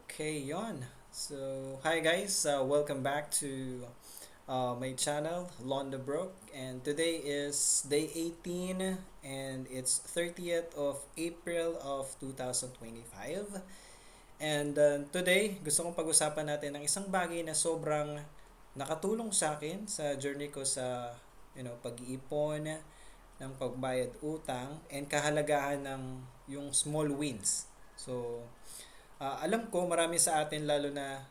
Okay, yon. So, hi guys, welcome back to my channel, Londa Brook, and today is day 18 and it's 30th of April of 2025. And today, gusto kong pag-usapan natin ng isang bagay na sobrang nakatulong sa akin sa journey ko sa pag-iipon, ng pagbayad utang, and kahalagahan ng yung small wins. So, alam ko marami sa atin lalo na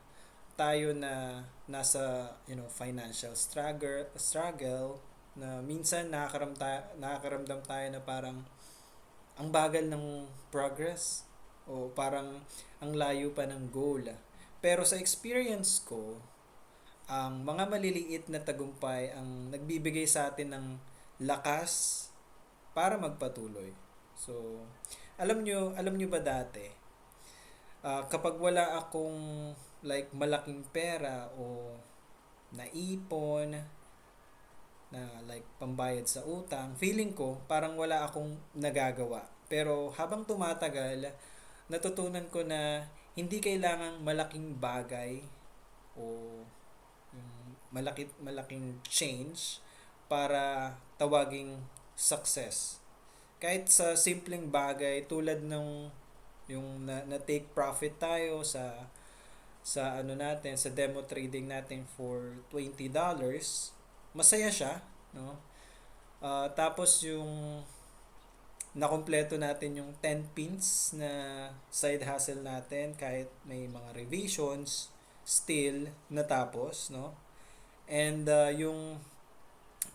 tayo na nasa financial struggle na minsan nakakaramdam tayo na parang ang bagal ng progress o parang ang layo pa ng goal. Pero sa experience ko, ang mga maliliit na tagumpay ang nagbibigay sa atin ng lakas para magpatuloy. So, alam nyo ba dati, kapag wala akong like malaking pera o naipon na like pambayad sa utang, feeling ko parang wala akong nagagawa. Pero habang tumatagal, natutunan ko na hindi kailangang malaking bagay o yung malaking change para tawaging success. Kahit sa simpleng bagay tulad ng yung na take profit tayo sa ano natin, sa demo trading natin for $20, masaya siya, no? Tapos yung nakompleto natin yung 10 pins na side hustle natin kahit may mga revisions, still natapos, no? And yung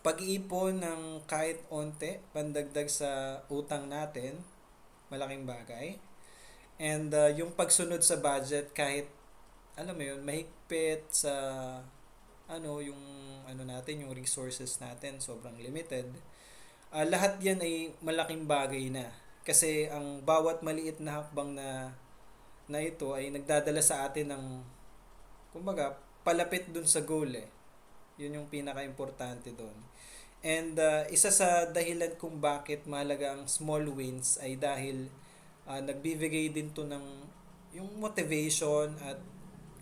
pag-iipon ng kahit onte, pandagdag sa utang natin, malaking bagay. And yung pagsunod sa budget kahit alam mo yun, mahigpit sa yung natin, yung resources natin sobrang limited. Lahat yan ay malaking bagay na. Kasi ang bawat maliit na hakbang na ito ay nagdadala sa atin ng kumbaga palapit dun sa goal eh. Yun yung pinaka-importante doon. And isa sa dahilan kung bakit mahalaga ang small wins ay dahil nagbibigay din to ng yung motivation at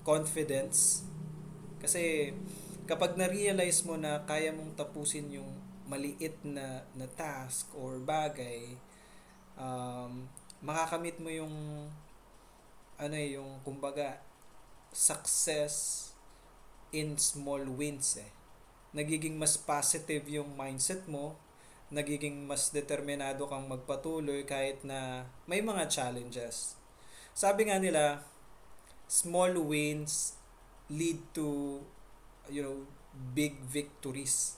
confidence. Kasi kapag na-realize mo na kaya mong tapusin yung maliit na task or bagay, makakamit mo yung yung kumbaga success in small wins eh. Nagiging mas positive yung mindset mo, nagiging mas determinado kang magpatuloy kahit na may mga challenges. Sabi nga nila, small wins lead to big victories.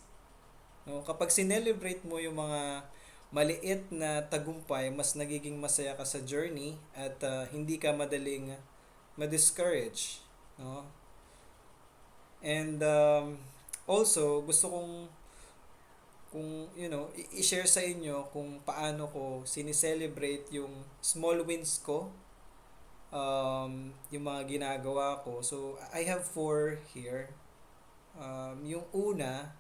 No, kapag sinelebrate mo yung mga maliit na tagumpay, mas nagiging masaya ka sa journey at hindi ka madaling ma-discourage, no? And also gusto kung i-share sa inyo kung paano ko sinicelebrate yung small wins ko, yung mga ginagawa ko. So I have four here. Yung una,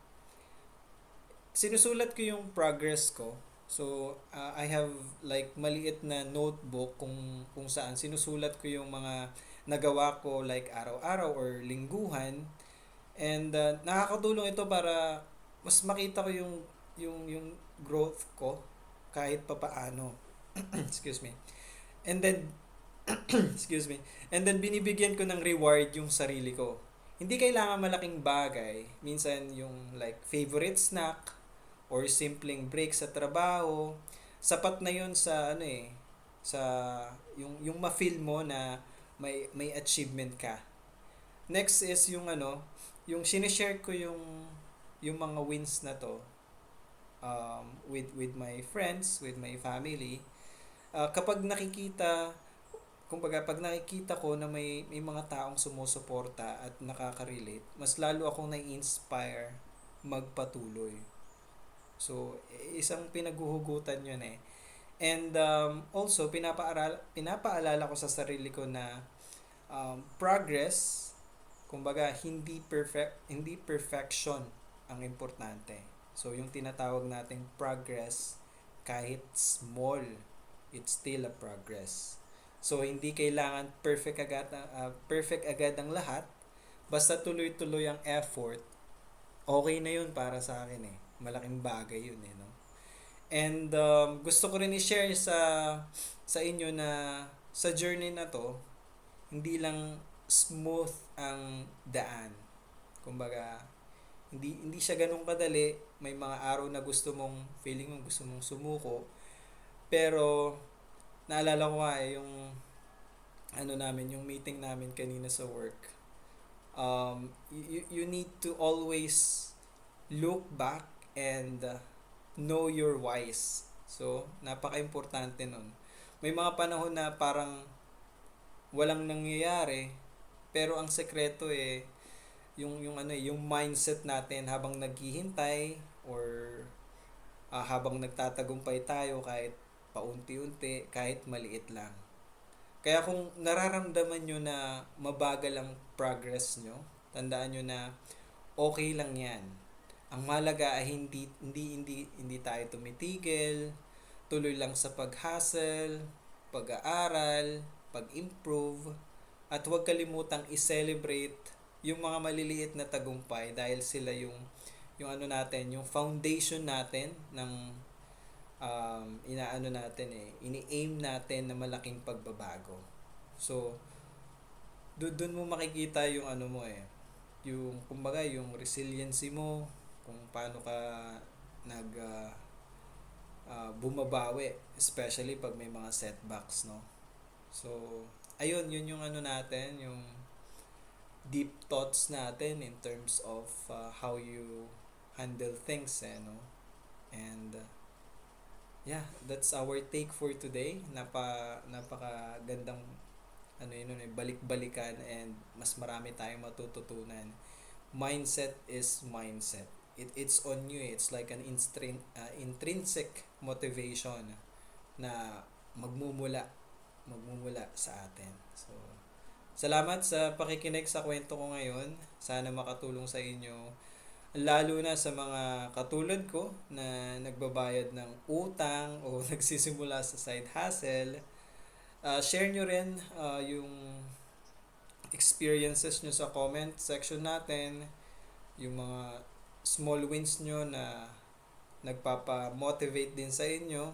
sinusulat ko yung progress ko. So I have like maliit na notebook kung saan sinusulat ko yung mga nagawa ko like araw-araw or lingguhan. And nakakatulong ito para mas makita ko yung growth ko kahit papaano. Excuse me. And then excuse me. And then binibigyan ko ng reward yung sarili ko. Hindi kailangan malaking bagay. Minsan yung like favorite snack or simpleng break sa trabaho, sapat na yun sa sa yung ma-feel mo na may achievement ka. Next is yung sinishare ko yung mga wins na to with my friends, with my family. Kapag nakikita kumbaga pag nakikita ko na may mga taong sumusuporta at nakaka-relate, mas lalo akong nai-inspire magpatuloy. So, isang pinaguhugutan yun eh. And also, pinapaalala ko sa sarili ko na progress, kumbaga, hindi perfection ang importante. So, yung tinatawag nating progress, kahit small, it's still a progress. So hindi kailangan perfect agad ang lahat. Basta tuloy-tuloy ang effort, okay na 'yun para sa akin eh. Malaking bagay 'yun eh, no? And gusto ko rin i-share sa inyo na sa journey na 'to, hindi lang smooth ang daan. Kumbaga, hindi siya ganun kadali. May mga araw na feeling mo gusto mong sumuko. Pero, naalala ko nga eh, yung meeting namin kanina sa work. You need to always look back and know your whys. So, napaka-importante nun. May mga panahon na parang walang nangyayari, pero ang sekreto eh, yung mindset natin habang naghihintay or habang nagtatagumpay tayo kahit paunti-unti, kahit maliit lang. Kaya kung nararamdaman nyo na mabagal ang progress nyo, tandaan nyo na okay lang yan. Ang mahalaga ay hindi tayo tumitigil, tuloy lang sa pag-hustle, pag-aaral, pag-improve, at huwag kalimutang i-celebrate yung mga maliliit na tagumpay dahil sila yung ano natin, yung foundation natin ng inaano natin eh, ini-aim natin na malaking pagbabago. So, doon mo makikita yung ano mo eh, yung kumbaga yung resiliency mo, kung paano ka nag bumabawi, especially pag may mga setbacks, no? So, ayun, yun yung ano natin, yung deep thoughts natin in terms of how you handle things, eh, no? And yeah, that's our take for today. Napaka gandang ano yun, balik-balikan and mas marami tayong matututunan. Mindset is mindset. It's on you. It's like an intrinsic motivation na magmumula sa atin. So, salamat sa pakikinig sa kwento ko ngayon. Sana makatulong sa inyo. Lalo na sa mga katulad ko na nagbabayad ng utang o nagsisimula sa side hustle. Share nyo rin yung experiences nyo sa comment section natin. Yung mga small wins nyo na nagpapa-motivate din sa inyo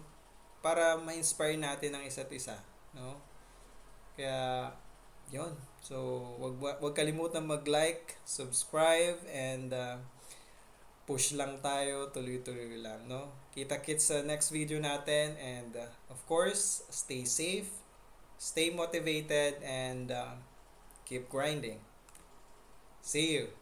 para ma-inspire natin ang isa't isa. No? Kaya, yon. So, wag kalimutan mag-like, subscribe, and push lang tayo, tuloy-tuloy lang, no? Kita-kits sa next video natin, and of course, stay safe, stay motivated, and keep grinding. See you!